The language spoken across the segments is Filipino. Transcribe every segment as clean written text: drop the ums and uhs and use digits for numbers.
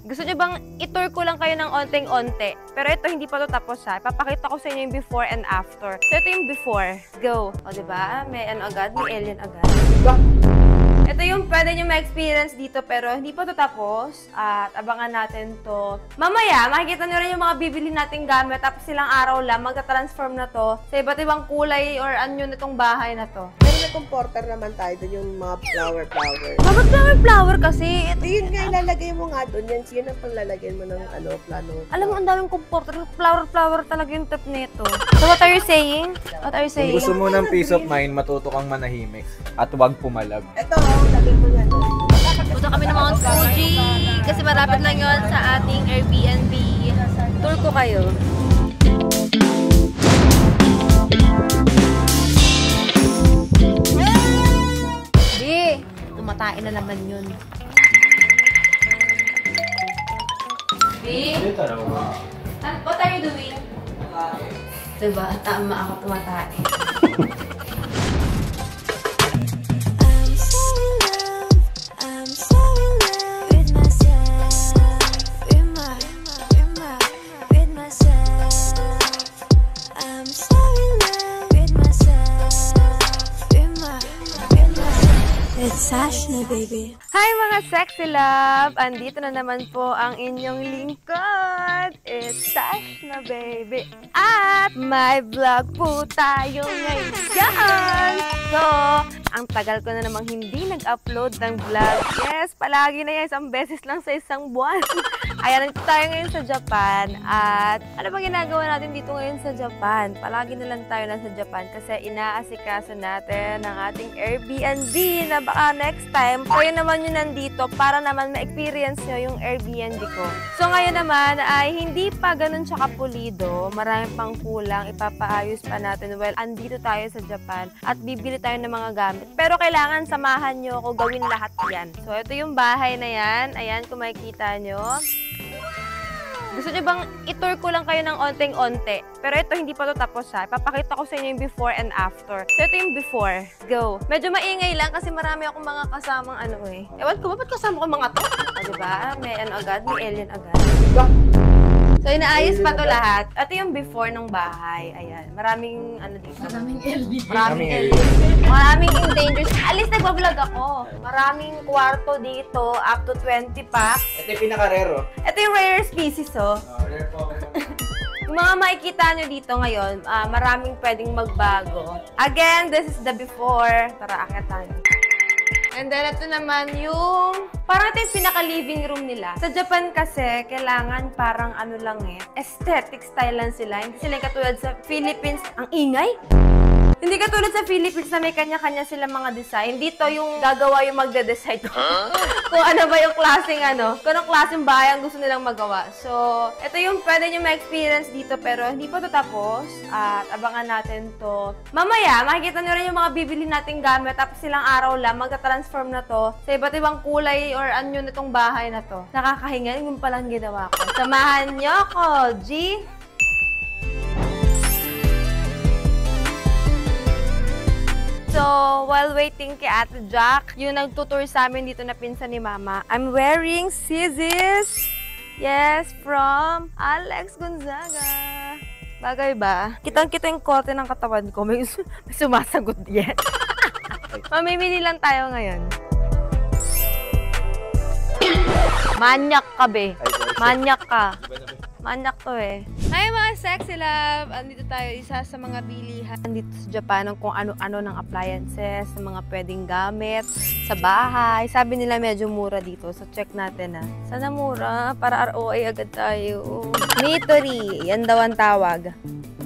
Gusto nyo bang i-tour ko lang kayo ng onting-onte? Pero ito, hindi pa to tapos ha. Ipapakita ko sa inyo yung before and after. So, ito yung before. Go! O, diba? May ano agad? May alien agad. Ito yung pwede nyo ma-experience dito pero hindi pa to tapos. At abangan natin to. Mamaya, makikita nyo rin yung mga bibili nating gamit. Tapos silang araw lang, magka-transform na to sa iba't ibang kulay or anyo nitong bahay na to. Pero may comporter naman tayo dun yung mga flower. Bakit flower kasi? Yun nga, ilalagay mo nga dun. Yan ang panglalagay mo ng plano. Alam mo, ang daming comporter. Flower talaga yung tip nito. So, what are you saying? What are you Kung saying? gusto mo ng peace of mind, matuto kang manahimik at huwag pumalag. Ito, lagay mo yan. Punta kami ng Mount Fuji kasi malapit lang yon sa ating Airbnb. Tour ko kayo. Di, tumatain na naman yun. Di, what are you doing? Diba, tama ako tumatain. Sashna, baby. Hi mga sexy love! Andito na naman po ang inyong lingkod. It's Sashna, baby. At may vlog po tayo ngayon. So, ang tagal ko na namang hindi nag-upload ng vlog. Yes, palagi na yan. Isang beses lang sa isang buwan. Ayan, nandito tayo ngayon sa Japan. At ano ba ginagawa natin dito ngayon sa Japan? Palagi na lang tayo nasa Japan kasi inaasikaso natin ang ating Airbnb na baka next time, kayo naman yung nandito para naman ma-experience nyo yung Airbnb ko. So ngayon naman ay hindi pa ganun siya kapulido. Marami pang kulang. Ipapaayos pa natin. Well, andito tayo sa Japan at bibili tayo ng mga gamit. Pero kailangan samahan nyo ako gawin lahat yan. So ito yung bahay na yan. Ayan, kung makikita nyo. Gusto nyo bang i-tour ko lang kayo ng onting-onte? Pero ito, hindi pa to tapos ha. Ipapakita ko sa inyo yung before and after. So ito yung before. Go! Medyo maingay lang kasi marami akong mga kasamang ano eh. Ewan ko ba, ba't kasama ko mga to? O diba? May ano agad, may alien agad. So inaayos pa to lahat. Ito yung before ng bahay. Ayan. Maraming ano dito. Maraming alien. Maraming alien. Maraming endangered. Alis nagbablog ako. Maraming kwarto dito. Up to 20 pa. Ito yung pinaka-rare, oh. Ito yung rare species, oh. Rare po. Yung mga makikita nyo dito ngayon, maraming pwedeng magbago. Again, this is the before. Tara, akit tayo. And then, ito naman yung... Parang ito yung pinaka-living room nila. Sa Japan kasi, kailangan parang ano lang eh, aesthetic style lang sila. Hindi sila katulad sa Philippines. Ang ingay! Hindi katulad sa Philippines na may kanya-kanya sila mga design. Dito yung gagawa yung magde-decide kung ano ba yung klaseng ano, kung anong klaseng bahay ang gusto nilang magawa. So, ito yung pwede nyo ma-experience dito pero hindi pa to tapos. At abangan natin to. Mamaya, makikita nyo rin yung mga bibili nating gamit tapos silang araw lang, magka-transform na to sa iba't ibang kulay or anyo nitong bahay na to. Nakakahinga, yung palang ginawa ko. Samahan nyo ko, G! So, while waiting kay Ate Jack, yung nagtutour sa amin dito na pinsan ni Mama, I'm wearing scissors. Yes, from Alex Gonzaga. Bagay ba? Kitang-kita yung korte ng katawan ko. May sumasagot yan. Mamimili lang tayo ngayon. Manyak ka, be. Manyak ka. Manyak to eh. Hi mga sexy love! Andito tayo isa sa mga bilihan dito sa Japan ng kung ano-ano ng appliances, ng mga pwedeng gamit sa bahay. Sabi nila medyo mura dito. So check natin ha. Sana mura? Para ROA agad tayo. Nitori! Yan daw ang tawag.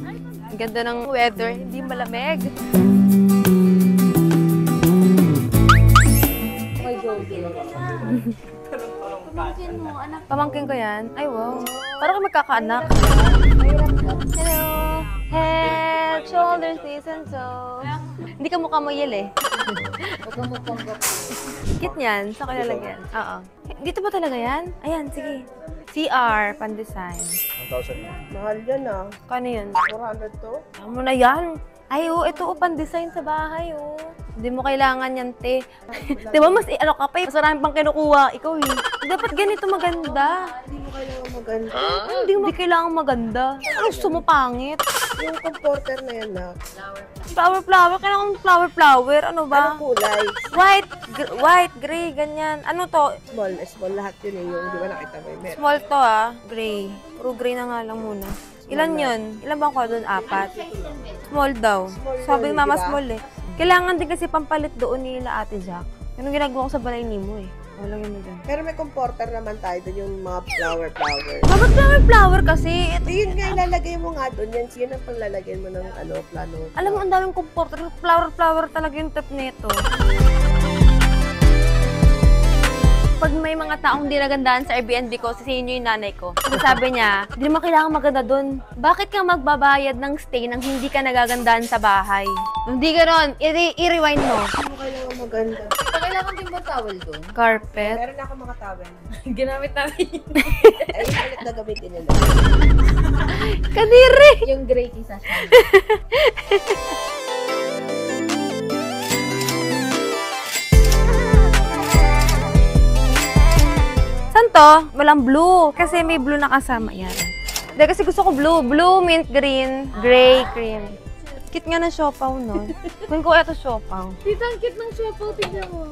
Ang ganda ng weather. Hindi malamig. Pamangkin mo, anak. Pamangkin ko yan? Ay, wow. Parang ka magkakaanak. Hello. Head, shoulders, knees, and toes. Hindi ka mukha mo yel eh. Huwag ka mukhang gapo. Kit niyan. Saan ko lalagyan? Oo. Dito ba talaga yan? Ayan, sige. CR, pan-design. 1,000 yan. Mahal yan ah. Kano yun? 400 to? Tama mo na yan. Ay, oh, ito oh, pan-design sa bahay, oh. Hindi mo kailangan yan, te. Di ba mas ano ka pa eh. Mas marami pang kinukuha. Ikaw eh. Dapat ganito maganda. Hindi mo kailangan maganda. Hindi mo kailangan maganda. Ano gusto mo pangit? Yung comforter na yan na. Flower. Kailangan flower. Ano ba? Anong kulay? White, gray, ganyan. Ano to? Small lahat yun eh. Yung, di ba nakita mo yung meron? Small to gray. Puro gray na nga lang muna. Ilan yun? Ilan bang ko doon? 4? Small daw. Sabi ni mama diba? small eh. Kailangan din kasi pampalit doon nila Ate Jack. Yun ang ginagawa ko sa balay ni mo eh. Walang yun na dyan. Pero may comforter naman tayo doon yung mga flower. Bakit flower kasi? Yun nga, ilalagay mo nga doon. Yan ang paglalagay mo ng plano. Alam mo, ang daming comforter. Flower talaga yung tip nito. Pag may mga taong di nagandaan sa Airbnb ko, sisihin nyo yung nanay ko. Sabi niya, hindi naman kailangan maganda dun. Bakit ka magbabayad ng stay nang hindi ka nagagandaan sa bahay? Hindi ganon. I-rewind mo. Hindi mo kailangan maganda. Kailangan din ba towel doon? Carpet. Meron na ako mga towel. Ginamit namin Ay, ulit na gamitin nila. Kadiri! yung gray kisa siya. Saan to? Walang blue. Kasi may blue na kasama. Yan. Hindi, kasi gusto ko blue. Blue, mint, green, gray, cream. Cute nga ng siopaw, no? Kung ko ito siopaw. Tita, ang cute ng siopaw, tignan mo.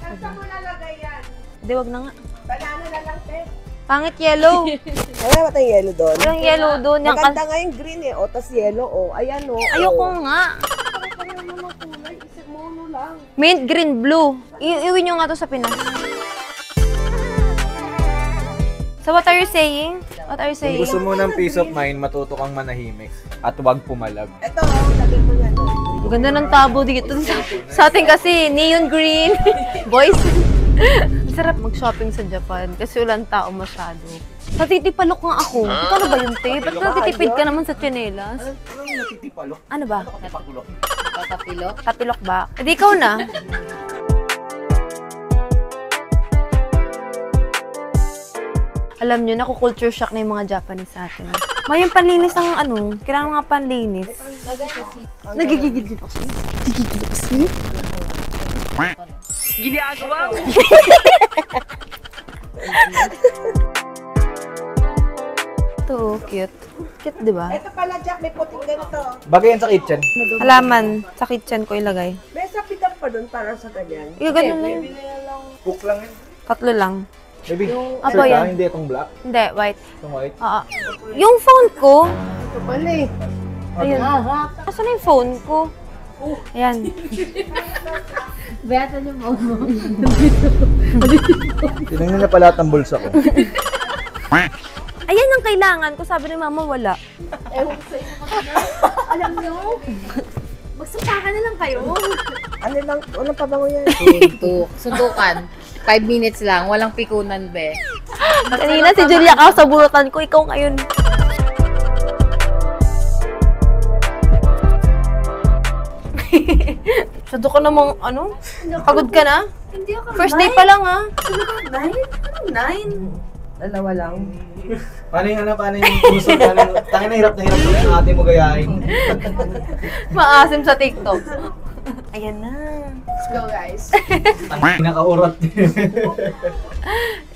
Saan mo nalagay yan? Hindi, wag na nga. Banana na lang, te. Pangit yellow. Wala ba tayong yellow doon? Walang yellow doon. Yung Maganda nga yung green eh. O, tas yellow. O, ayan o. Ayoko nga. Parang naman kulay. Isip mono lang. Mint, green, blue. Iuwi nyo nga to sa Pinas. So what are you saying? What are you Kung saying? gusto mo ng peace of mind, matuto kang manahimik at huwag pumalag. Ito, lagay mo yan. Ang ganda ng tabo dito. Sa atin kasi, neon green. Boys. Sarap mag-shopping sa Japan kasi walang tao masyado. Natitipalok nga ako. Ano ba yun, te? Ba't natitipid ka naman sa tsinelas? Anong natitipalok? Ano ba? Napapulok. Tatapilok. Tapilok ba? Hindi ikaw na. Alam nyo, naku-culture shock na yung mga Japanese sa atin. May yung panlinis ng ano, kailangan mga panlinis. Nagigigil ako. Nagigigil ako. Ginagawa mo! Ito, cute. Cute, di ba? Ito pala, Jack, may puting ganito. Bagay yan sa kitchen. Halaman, sa kitchen ko ilagay. May sapitan pa doon para sa ganyan. Yung ganun lang. Cook lang yan. 3 lang. Baby, Apo sir, yan. hindi itong black. Hindi, white. Itong white. Yung phone ko, Ito pala eh. ayun. Asan na yung phone ko? Ayan. Beata niyo mo. Tinignan niya pala ang bulsa ko. Ayan ang kailangan ko. Sabi ni mama, wala. Alam niyo, magsampakan na lang kayo. Ano lang, walang pabango yan. Sundukan. 5 minutes lang. Walang pikunan, be. Kanina si Julia ka sa burutan ko. Ikaw ngayon. Sado ka namang, ano? Pagod ka na? Hindi ako. First day pa lang, ha? 9? Anong 9? Dalawa lang. Paano yung puso? Tangin na hirap ng ate mo gayahin. Maasim sa TikTok. Ayan na. Let's go, guys. Nakaurat.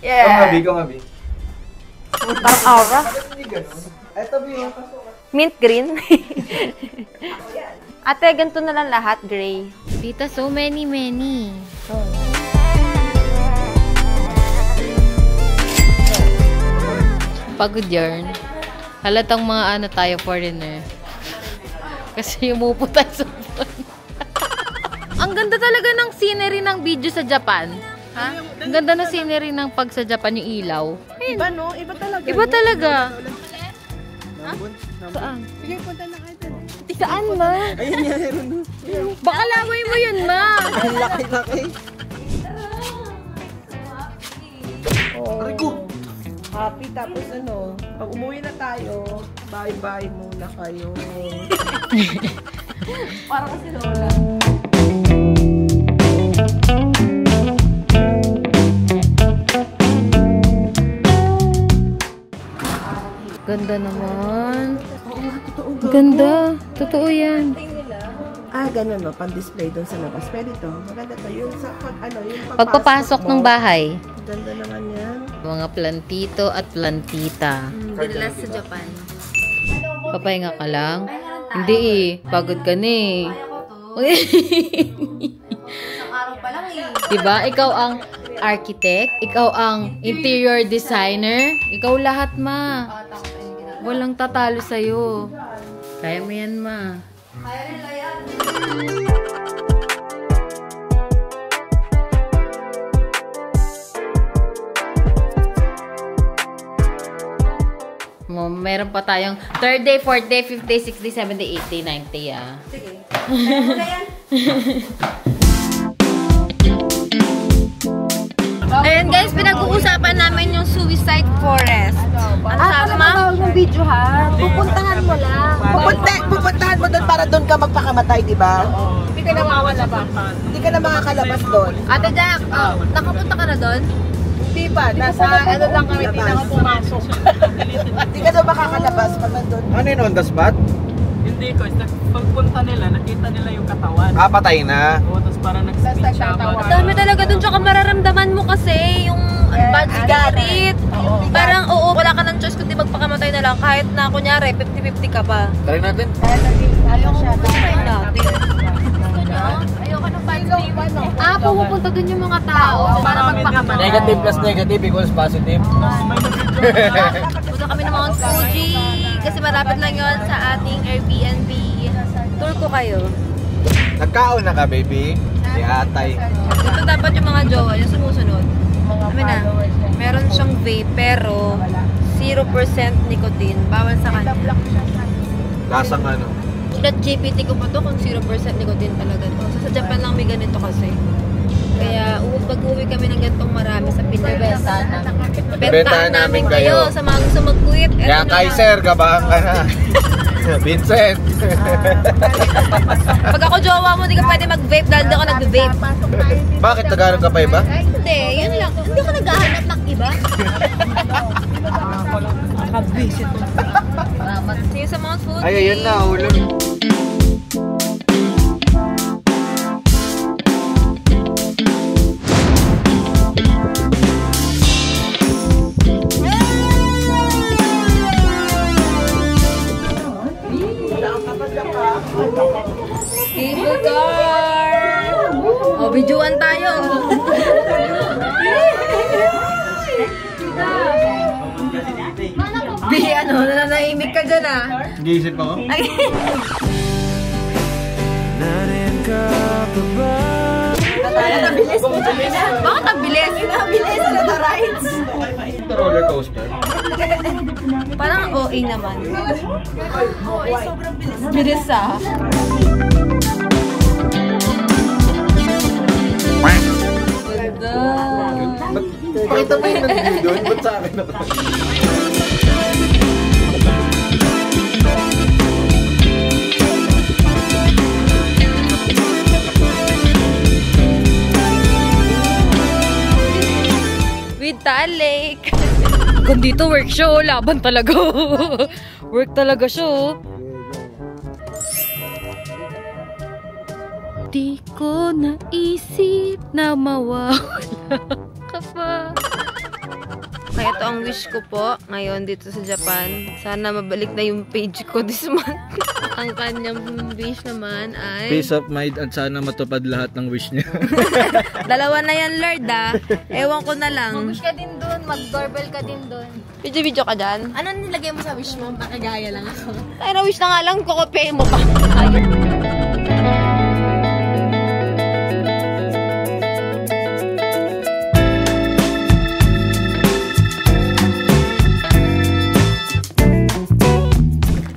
Yeah. Ikaw nga, Bi. Parang aura. Hindi ganun. Eto, Bi. Mint green. Ate, ganito na lang lahat, gray. Tita, so many. Pagod yarn. Halatang mga ano tayo foreigner. Kasi umupo tayo sa phone. Ang ganda talaga ng scenery ng video sa Japan. Ha? Ang ganda ng scenery ng pag sa Japan yung ilaw. Iba no? Iba talaga. Iba talaga. Saan? Sige, punta na kayo. Saan, ma? Ayun yan, meron no. Baka laway mo yun, ma. Ang laki-laki. Oh. Happy, tapos ano, pag umuwi na tayo, bye-bye muna kayo. Parang kasi lola. Ganda naman. Ganda. Totoo yan. Ganun no, pang-display doon sa labas. Pwede to. Maganda to. Yung sa yung Pagpapasok ng bahay. Ganda naman yan. Mga plantito at plantita. Dinala sa Japan. Papahinga ka lang? Hindi eh. Pagod ka na eh. Isang araw pa lang eh. Diba? Ikaw ang architect. Ikaw ang interior designer. Ikaw lahat, ma. Walang tatalo sa'yo. Kaya mo yan, ma. Kaya nila yan. Meron pa tayong 3rd day, 4th day, 5th day, 6th day, 7th day, 8th day, 9th day, ah. Sige. Kaya mo na yan. Ayan guys, pinag-uusapan namin yung Suicide Forest. Ano sabi ma? Yung video ha? Pupuntahan mo lang. Pupuntahan mo doon para doon ka magpakamatay, di ba? Hindi ka na mawalabas. Hindi ka na makakalabas doon. Ate Jack, nakapunta ka na doon? Hindi pa, nasa ano lang kami, hindi na pumasok. Hindi ka na makakalabas pag nandun. Ano yun, on the spot? Hindi ko, pagpunta nila, nakita nila yung katawan. Patay na. Oo, tapos parang nag-speech siya. Ang dami talaga doon, tsaka mararamdaman mo kasi yung bad spirit. Parang oo, wala ka ng choice kundi magpakamatay na lang. Kahit na kunyari, 50-50 ka pa. Try natin. Ayoko try natin. Ayoko ng bad spirit. Pupunta doon yung mga tao para magpakamatay. Negative plus negative equals positive. Punta kami ng Mount Fuji kasi malapit lang yun sa ating Airbnb. Tour ko kayo. Nagkaon na ka, baby. Si atay. Ito dapat yung mga jowa, yung sumusunod. Amin na, meron siyang vape pero 0% nicotine. Bawal sa kanya. Lasang ano. Chat GPT ko pa to kung 0% nicotine talaga to. So, sa Japan lang may ganito kasi. Kaya pag-uwi kami ng ganitong marami sa Pinas. Bentahan namin kayo sa mga gusto mag-quit. Kaya Kaiser, gabahan ka na. Vincent. Pag ako jowa mo, hindi ka pwede mag-vape dahil di ako nag-vape. Bakit naghanap ka pa iba? Hindi, yun lang. Hindi ako naghahanap ng iba. Nakabisit. See you sa Mount Fuji. Ay, ayun na, ulo. Cable car! O, videoan tayo. Bi, ano, nanahimik ka dyan ah. Nag-iisip ako. Bakit ang bilis? Nabilis na the rides. Roller coaster. Parang OA naman. OA, sobrang bilis. Bilis ah. Ganda. Pakita mo yung nag-view doon. Ba't sa akin na With Taal Lake. Kung dito work siya, oh. Laban talaga. Work talaga siya, oh. Di ko naisip na mawawala ka pa. Kaya ito ang wish ko po ngayon dito sa Japan. Sana mabalik na yung page ko this month. Ang kanyang wish naman ay... peace of mind at sana matupad lahat ng wish niya. Dalawa na yan, Lord ah. Ewan ko na lang. Mag-wish ka din dun, mag-doorbell ka din dun. Video-video ka dyan? Ano nilagay mo sa wish mo? Pakagaya lang ako. Kaya na-wish na nga lang, kukopihin mo pa.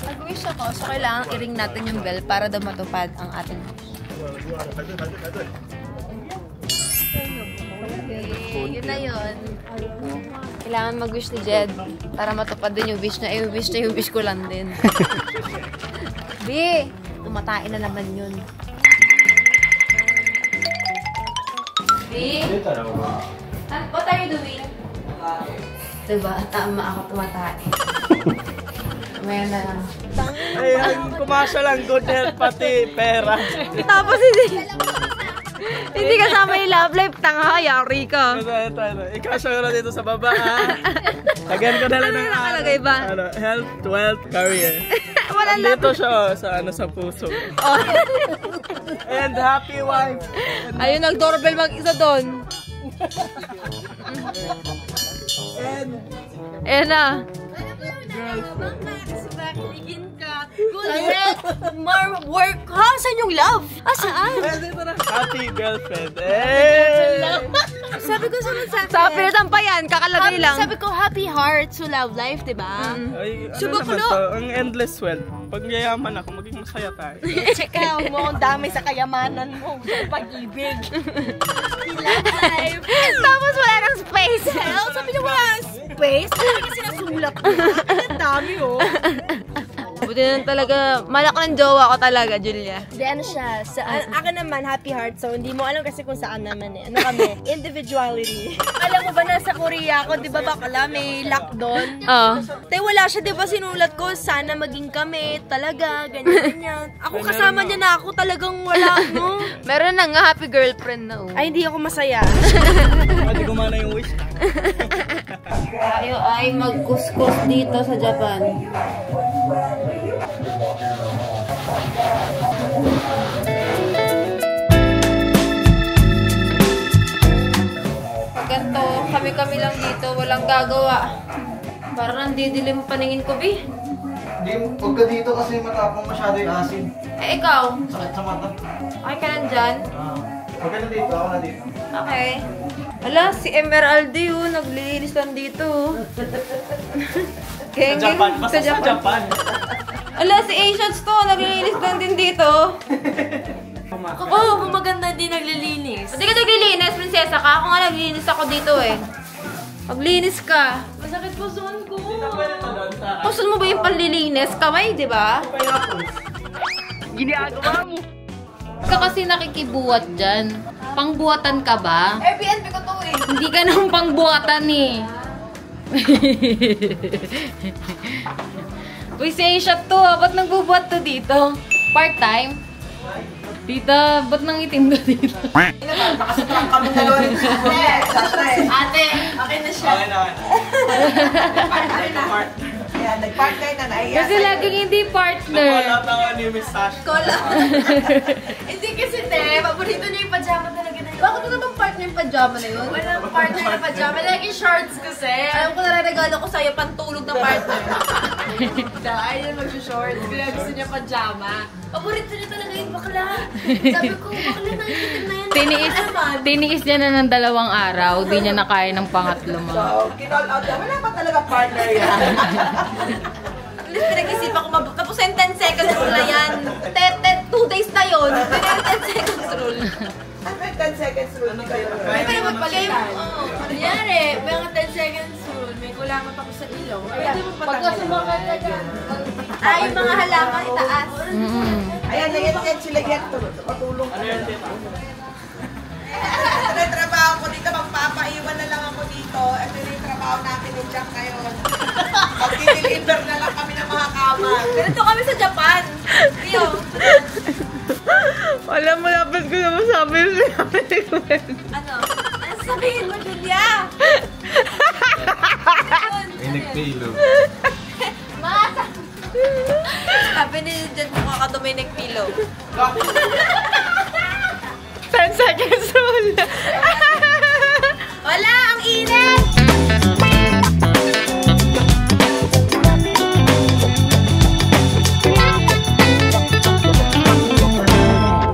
Nag-wish ako, so kailangan i-ring natin yung bell para daw matupad ang ating wish. Okay, yun na yun. Kailangan mag-wish ni Jed para matupad din yung wish niya. Eh, yung wish niya, yung wish ko lang din. B, tumatain na naman yun. B, what are you doing? Diba, tama ako tumatain. May na. Ayan, kumasya lang, good health, pati pera. Tapos hindi kasama yung love life. Tanga, yari ka. Ito. Ikasya ko na dito sa baba, ha? Lagyan ko na lang ng nakalagay ba? Health, wealth, career. Wala dito siya, sa puso. Oh. And happy wife. Ayun, nag-doorbell mag-isa doon. And na. More work. Ha? Saan yung love? Saan? happy girlfriend. Hey! Sabi ko sa mensahe. Sa pilitan pa yan, kakalagay lang. Sabi ko, happy heart to love life, diba? Ay, Subo naman ko, to? Ang endless wealth. Pag yayaman ako, maging masaya tayo. Tsaka, huwag mo akong dami sa kayamanan mo. Sa pag-ibig. Life. Tapos wala ng space. Hell, sabi niya wala space. Talaga kasi nasulat ko. Ang dami, oh. Buti na talaga, malak ng jowa ko talaga, Julia. Hindi, ano siya. Akin naman, happy heart. So, hindi mo alam kasi kung saan naman eh. Ano kami? Individuality. Alam mo ba, nasa Korea ako, di ba bakala, may lock doon? Oo. Tay, wala siya, di ba sinulat ko, sana maging kami, talaga, ganyan. Ako kasama niya na ako, talagang wala, no? Meron na nga, happy girlfriend na. Ay, hindi ako masaya. Pwede gumana yung wish. Tayo ay magkuskus dito sa Japan. Ganto, kami-kami lang dito, walang gagawa. Parang nandidilim paningin ko, Bi. Hindi, huwag ka dito kasi matapang masyado yung asin. Eh, ikaw? Sakit sa mata. Okay ka nandyan? Huwag ka na dito, ako na dito. Okay. Ala, si Emeraldi yun, naglilinis lang dito. Sa Japan, basta sa Japan. Ala, si Asians to, naglilinis lang din dito. Oo, kung maganda din naglilinis. Hindi ka naglilinis, prinsesa ka. Ako nga naglilinis ako dito eh. Maglinis ka. Masakit po zone ko. Gusto mo ba yung panlilinis? Kamay, di ba? Ginagawa mo. Ka kasi nakikibuhat dyan. Pangbuhatan ka ba? Airbnb ko to eh. Hindi ka nang pangbuhatan eh. Uy, si Asia to ah. Ba't nagbubuhat to dito? Part-time? Tita, ba't nangitim ka dito? Nakasatrak kami dalawa rin sa Ate, okay na siya. Ayan, nag-partner na naiya. Kasi laging hindi partner. Nakulat ako ni Miss Sash. Hindi kasi, te, paborito niya yung pajama talaga na yun. Bakit ito bang partner yung pajama na yun? Walang partner na pajama. Lagi shorts kasi. Alam ko na regalo ko sa'yo, pantulog na partner. Dahil yun mag-shorts. Kaya gusto niya pajama. Paborito niya talaga yung bakla. Sabi ko, bakla na ikitin na yan. Tiniis niya na ng 2 araw. Di niya nakaya ng pangatlo mo. So, kinall out yan. Wala pa talaga partner yan. At least pinag-isipan ko tapos yung 10 seconds rule na yan. 2 days na yun. 10 seconds rule. Ano yung 10 seconds rule? Hindi kayo. Pwede magpalitan. Kunyari, may mga 10 seconds rule. May kulangot ako sa ilaw. Pwede mo patanggal. Ay, yung mga halaman itaas. Ayan, yan sila yan. Patulong. Ano yan, tita? Ito yung trabaho ko dito. Magpapaiwan na lang ako dito. Ito yung trabaho natin ni Jack ngayon. Mag-deliver na lang kami ng mga kama. Ganito kami sa Japan. Iyo. Alam mo, dapat ko na masabi yung sinabi ni Gwen. Ano? Ano sabihin mo, Julia? May nagpilo. Masa! Sabi ni Jen, mukha ka Dominic Pilo. 10 seconds rule. Wala! Ang init!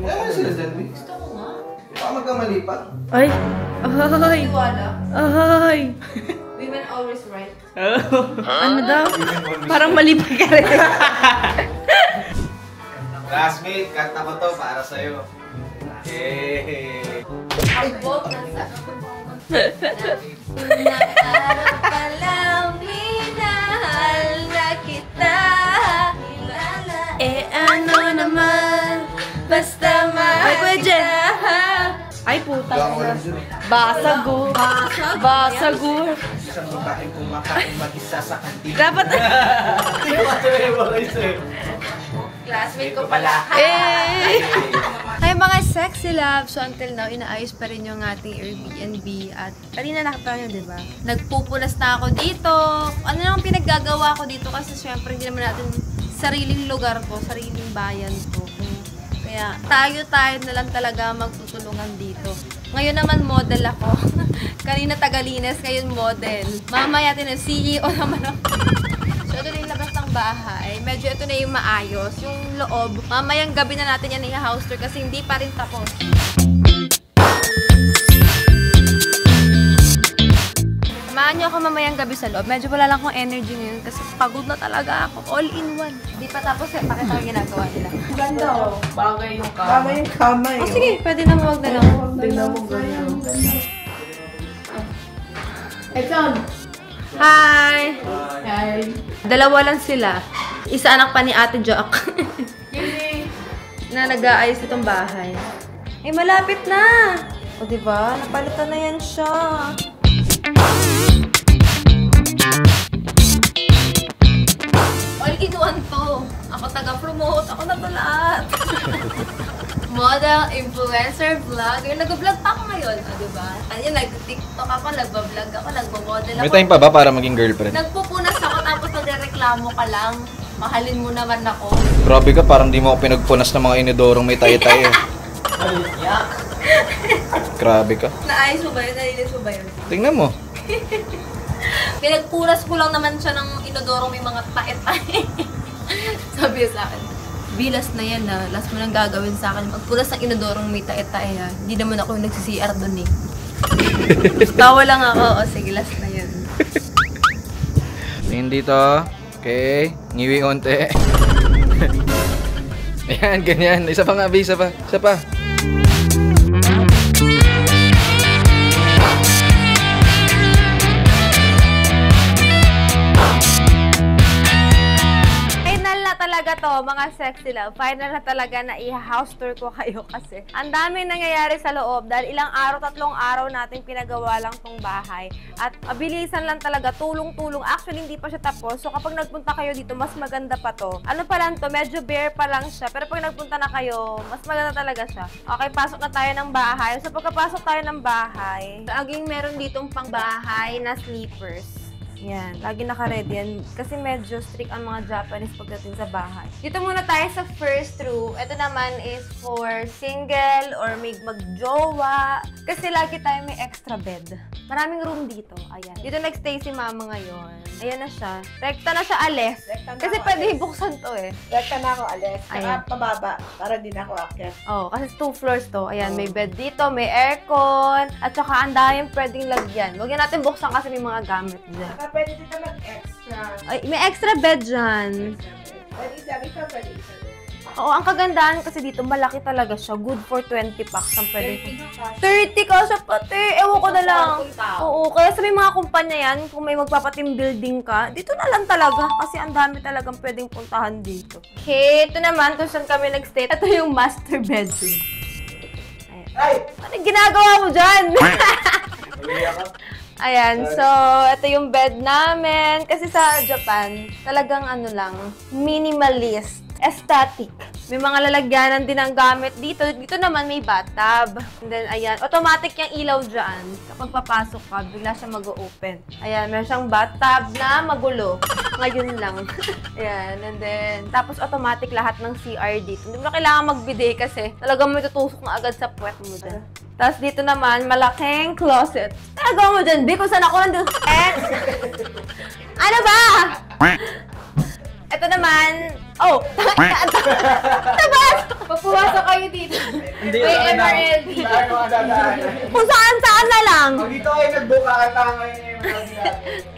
Ano sila dyan, Vic? Gusto ko nga. Baka magkamali pa. Ay. Wala. Ay. Women always right. Ano daw? Parang mali pa ka rin. Classmate, kanta ko to para sa'yo. Hey. Both nasa. Nakarap pa lang, minahal na kita. Eh ano naman, basta mahal kita. Ay, puta. Wala ko alam dyan. Basago. Basago. isang babaeng kumakain mag-isa sa kantin. Dapat, Hindi ko kasi memorize eh. classmate ko pala. Eh! Hi mga sexy love! So until now, inaayos pa rin yung ating Airbnb at kanina nakita nyo, di ba? Nagpupunas na ako dito. Ano naman pinaggagawa ko dito kasi syempre hindi naman natin sariling lugar ko, sariling bayan ko. Kaya tayo na lang talaga magtutulungan dito. Ngayon naman model ako. Kanina Tagalinas, ngayon model. Mamaya din CEO naman ako. So, ito na yung labas ng bahay. Medyo ito na yung maayos. Yung loob, mamayang gabi na natin yan i-house tour kasi hindi pa rin tapos. Samahan niyo ako mamayang gabi sa loob. Medyo wala lang akong energy ngayon kasi pagod na talaga ako. All in one. Hindi pa tapos eh. Pakita ko ginagawa nila. Ganda oh. Bagay yung Tama yung kama eh. Oh, sige. Pwede na mawag na lang. Tingnan mo ganyan. Hi! Hi! Dalawa lang sila. Isa anak pa ni Ate Jock. Na nag-aayos itong bahay. Eh, malapit na! O, diba? Napalitan na yan siya. All in one to. Ako taga-promote. Ako na to lahat. Model, influencer, vlogger. Nag-vlog pa ako ngayon, diba? Ayun, nag-tiktok ako, nag-vlog ako, nag-model ako. May time pa ba para maging girlfriend? Nagpupunas ako tapos nagreklamo ka lang. Mahalin mo naman ako. Grabe ka, parang di mo ako pinagpunas ng mga inidorong may tayo-tayo. Grabe ka. Naayos mo ba yun? Nalinis mo ba yun? Tingnan mo. Pinagpunas ko lang naman siya ng inodoro may mga tae-tae. Sabi sa akin, bilas na yan na. Last mo nang gagawin sa akin. Magpunas ng inodorong may tae-tae ha. Hindi naman ako yung nagsi-CR doon eh. Tawa lang ako. O sige, last na yun. Tingin dito. Okay. Ngiwi onte. Ayan, ganyan. Isa pa nga, Abi. Isa pa. Isa pa. Talaga to, mga sexy love. Final na talaga na i-house tour ko kayo kasi ang daming nangyayari sa loob dahil ilang araw, 3 araw natin pinagawa lang tong bahay. At mabilisan lang talaga, tulong-tulong. Actually, hindi pa siya tapos. So, kapag nagpunta kayo dito, mas maganda pa to. Ano pa lang to, medyo bare pa lang siya. Pero pag nagpunta na kayo, mas maganda talaga siya. Okay, pasok na tayo ng bahay. So, pagkapasok tayo ng bahay, laging meron ditong pang bahay na sleepers. Yan, lagi naka-ready yan. Kasi medyo strict ang mga Japanese pagdating sa bahay. Dito muna tayo sa first room. Ito naman is for single or may mag-jowa. Kasi lagi tayo may extra bed. Maraming room dito. Ayan. Dito nag-stay si mama ngayon. Ayan na siya. Rekta na siya alis. Kasi pwede buksan to eh. Rekta na ako alis. Ayan. Saka pababa para din ako akyat. Oh, kasi 2 floors to. Ayan, may bed dito, may aircon. At saka ang daming pwedeng lagyan. Huwag yan natin buksan kasi may mga gamit dyan. Saka pwede dito mag-extra. Ay, may extra bed dyan. Pwede isa, pwede isa. Oo, ang kagandahan kasi dito, malaki talaga siya. Good for 20 packs ang pwede. 30 ka siya pati. Ewan ko na lang. Oo, kaya sa may mga kumpanya yan, kung may magpapatim building ka, dito na lang talaga. Kasi ang dami talagang pwedeng puntahan dito. Okay, ito naman kung saan kami nag-stay. Ito yung master bedroom. Ay! Ano ginagawa mo dyan? Ayan, so, ito yung bed namin. Kasi sa Japan, talagang ano lang, minimalist. Aesthetic. May mga lalagyanan din ang gamit dito. Dito naman may bathtub. And then, ayan, automatic yung ilaw dyan. Kapag papasok ka, bigla siya mag-open. Ayan, meron siyang bathtub na magulo. Ngayon lang. Ayan, and then, tapos automatic lahat ng CR dito. Hindi mo na kailangan mag-bidet kasi talagang may tutusok na agad sa puwet mo dyan. Tapos dito naman, malaking closet. Talaga mo dyan, di kung saan ako nandun. Ano ba? Ito naman, oh! Tabas! Pagpumasok kayo dito. May MRLD. Kung saan-saan na lang. Pag dito kayo nagbuka, kaya ngayon yung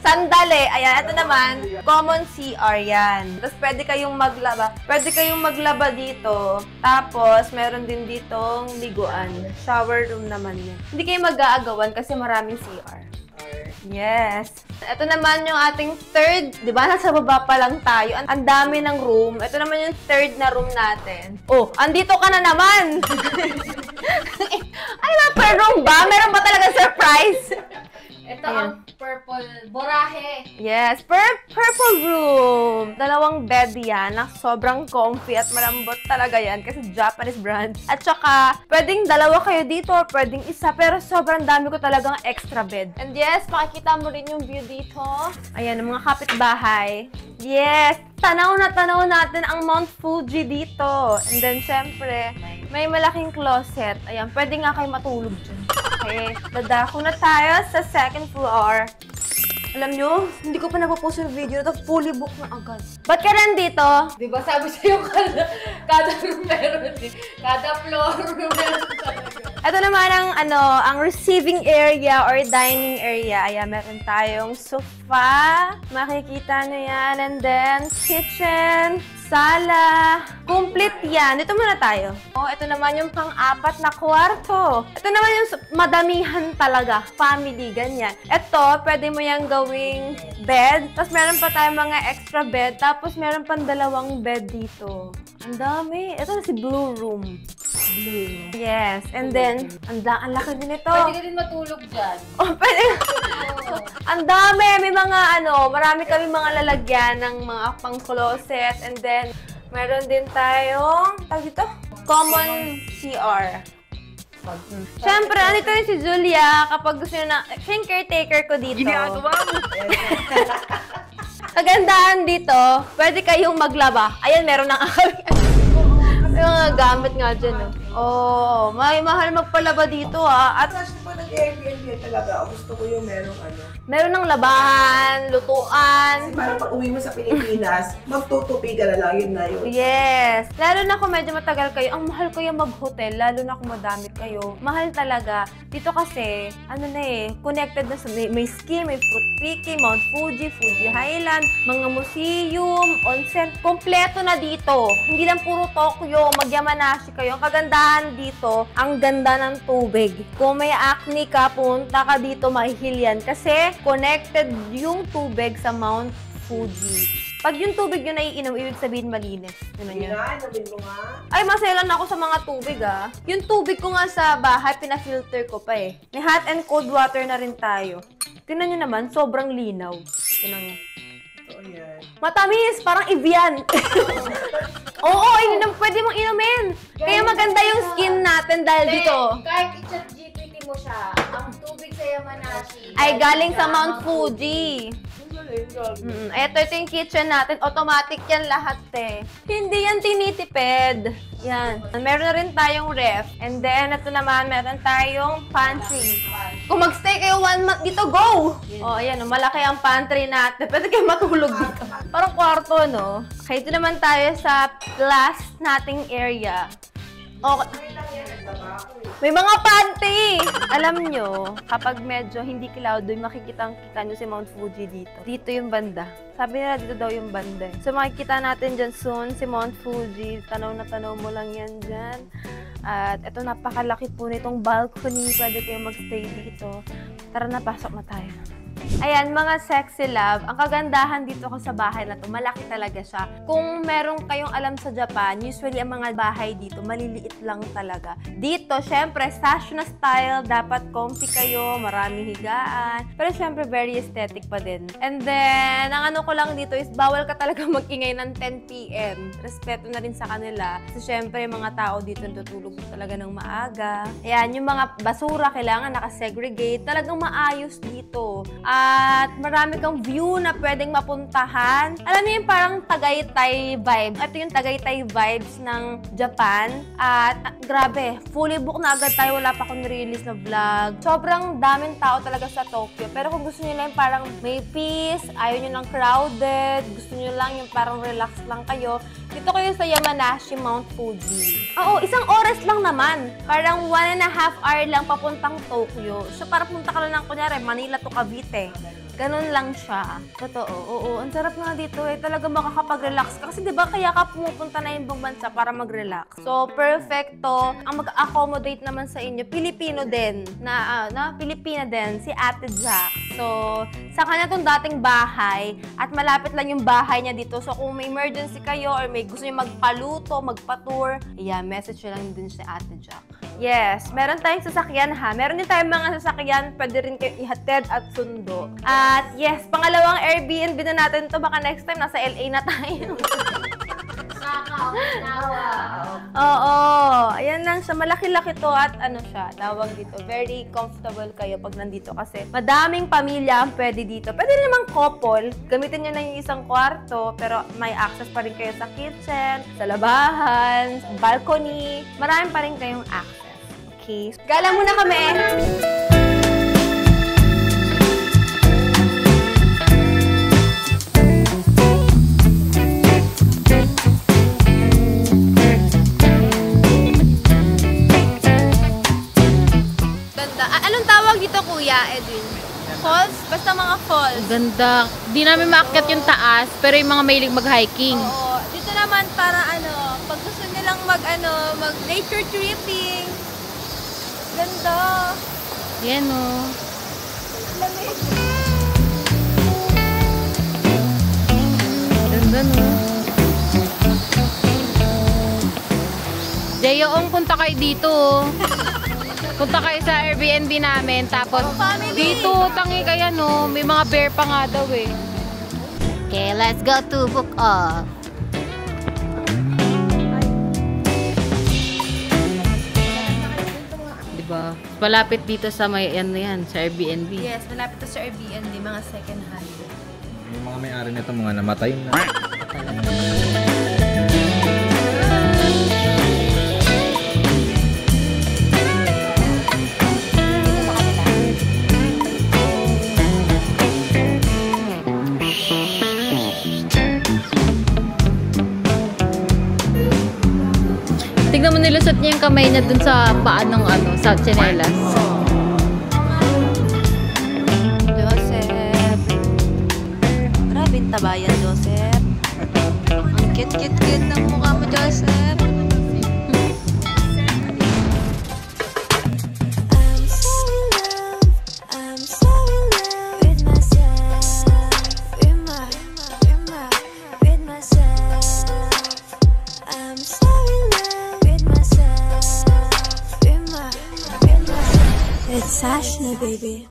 Sandali. Ayan, ito naman, common CR yan. Tapos pwede kayong maglaba. Pwede kayong maglaba dito. Tapos, meron din ditong liguan. Shower room naman yan. Hindi kayo mag-aagawan kasi maraming CR. Yes. Ito naman yung ating third, di ba? Nasa baba pa lang tayo. Ang dami ng room. Ito naman yung third na room natin. Oh, andito ka na naman! Ay, per room ba? Meron ba talaga surprise? Ito ang purple borahe. Yes, purple room. Dalawang bed yan na sobrang comfy at malambot talaga yan kasi Japanese brand. At saka, pwedeng dalawa kayo dito or pwedeng isa pero sobrang dami ko talagang extra bed. And yes, makikita mo rin yung view dito. Ayan, ang mga kapitbahay. Yes, tanaw natin ang Mount Fuji dito. And then, syempre, may malaking closet. Ayan, pwede nga kayo matulog dyan. Okay, dadako na tayo sa second floor. Alam nyo, hindi ko pa napopost yung video na to. Fully booked na agad. Ba't ka nandito? Di ba sabi sa'yo kada room meron din. Kada floor meron talaga. Ito naman ang receiving area or dining area. Ayan, meron tayong sofa. Makikita nyo yan. And then, kitchen, sala. Complete yan. Dito muna tayo. Oh, ito naman yung pang-apat na kwarto. Ito naman yung madamihan talaga. Family, ganyan. Ito, pwede mo yung gawing bed. Tapos meron pa tayong mga extra bed. Tapos meron pang dalawang bed dito. Ang dami. Ito na si Blue Room. Blue. Yes. And then, ang laki din ito. Pwede ka din matulog dyan. Oh, pwede. Ang dami. May mga marami kami mga lalagyan ng mga pang-closet. And then, meron din tayong, tawag dito? Common CR. Siyempre, andito yung si Julia. Kapag gusto nyo na, siya yung caretaker ko dito. Ginagawa mo! Kagandahan dito, pwede kayong maglaba. Ayan, meron na kami. May mga gamit nga dyan, no? Oh, may mahal magpalaba dito, ha? At Kasi po nag-Airbnb talaga. Gusto ko yung merong meron ng labahan, lutuan. Kasi parang pag uwi mo sa Pilipinas, magtutupi ka na lang, yun na yun. Yes. Lalo na kung medyo matagal kayo, ang mahal ko yung mag-hotel, lalo na kung madami kayo. Mahal talaga. Dito kasi, connected na sa may ski, may fruit picking, Mount Fuji, Fuji Highland, mga museum, onsen. Kompleto na dito. Hindi lang puro Tokyo, mag-Yamanashi kayo. Ang kagandahan dito, ang ganda ng tubig. Kung may acne ka, punta ka dito, mahihil yan. Kasi, connected yung tubig sa Mount Fuji. Pag yung tubig yun naiinom, ibig sabihin malinis. Yun yun. Inumin mo nga. Ay, maselan ako sa mga tubig, ah. Yung tubig ko nga sa bahay, pina-filter ko pa eh. May hot and cold water na rin tayo. Tingnan nyo naman, sobrang linaw. Tingnan nyo. Ito yan. Matamis! Parang Evian! Oo, pwede mong inumin! Kaya maganda yung skin natin dahil dito. Kahit i-chat GPT mo siya, ang tubig sa Yamanashi Ay, galing sa Mount Fuji. Ito yung kitchen natin. Automatic yan lahat eh. Hindi yan tinitipid. Yan. Meron na rin tayong ref. And then, ito naman, meron tayong pantry. Kung magstay kayo 1 month dito, go! Oh, ayan. Malaki ang pantry natin. Pwede kayo matulog dito. Parang kwarto, no? Okay, ito naman tayo sa last nating area. Okay. May mga pantry! Alam nyo, kapag medyo hindi cloudy, makikita nyo si Mount Fuji dito. Dito yung banda. Sabi nila dito daw yung banda. So makikita natin dyan soon si Mount Fuji. Tanaw na tanaw mo lang yan dyan. At ito, napakalaki po nitong balcony. Pwede kayo magstay dito. Tara na, pasok na tayo. Ayan, mga sexy love, ang kagandahan dito ko sa bahay na to, malaki talaga siya. Kung meron kayong alam sa Japan, usually ang mga bahay dito, maliliit lang talaga. Dito, syempre, sasho na style, dapat comfy kayo, maraming higaan. Pero syempre, very aesthetic pa din. And then, ang ano ko lang dito is, bawal ka talaga mag-ingay ng 10 PM. Respeto na rin sa kanila. Kasi syempre, mga tao dito natutulog talaga ng maaga. Ayan, yung mga basura, kailangan nakasegregate. Talagang maayos dito. At marami kang view na pwedeng mapuntahan. Alam niyo yung parang Tagaytay vibe. Ito yung Tagaytay vibes ng Japan. At grabe, fully book na agad tayo. Wala pa akong release na vlog. Sobrang daming tao talaga sa Tokyo. Pero kung gusto niyo lang yung parang may peace, ayaw niyo ng crowded, gusto niyo lang yung parang relax lang kayo, dito kayo sa Yamanashi, Mount Fuji. Oo, 1 oras lang naman. Parang 1.5 hour lang papuntang Tokyo. So parang punta ka lang ng kunyari, Manila to Cavite. Ganun lang siya. Totoo. Oo, ang sarap nga dito eh. Talaga makakapag-relax ka. Kasi diba kaya ka pumupunta na ibang bansa para mag-relax. So, perfecto. Ang mag-accommodate naman sa inyo, Pilipino din. Pilipina din. Si Ate Jack. So, sa kanya tong dating bahay. At malapit lang yung bahay niya dito. So, kung may emergency kayo or may gusto niyo magpaluto, magpa-tour, message nyo lang din si Ate Jack. Yes, meron tayong sasakyan ha. Meron din tayong mga sasakyan, pwede rin kayo ihatid at sundo. At yes, pangalawang Airbnb na natin to. Baka next time nasa LA na tayo. Oo, ayan lang siya. Malaki-laki to at ano siya, tawag dito. Very comfortable kayo pag nandito kasi madaming pamilya ang pwede dito. Pwede namang couple, gamitin nyo na yung isang kwarto, pero may access pa rin kayo sa kitchen, sa labahan, sa balcony. Marami pa rin kayong access. Okay, gala muna kami. Anong tawag dito, Kuya Edwin? Falls? Basta mga falls. Ganda. Di namin maakyat yung taas, pero yung mga mahilig mag-hiking. Oo. Dito naman para pag gusto nyo lang mag nature tripping. Ganda. Yan o. Ganda no. Jayoong, punta kayo dito. Punta kayo sa Airbnb namin, tapos dito, tangi kayo no. May mga bear pa nga daw eh. Okay, let's go to book off. Diba? Malapit dito sa may yan, sa Airbnb. Yes, malapit to sa Airbnb, mga second hand. Yung mga may-ari nito, mga namatay na. Tignan mo, nilusot niya yung kamay niya dun sa paan ng sa tsinelas. Joseph. Grabe taba yan, Joseph. Ang cute-cute ng mukha mo, Joseph. It's Ashna, baby.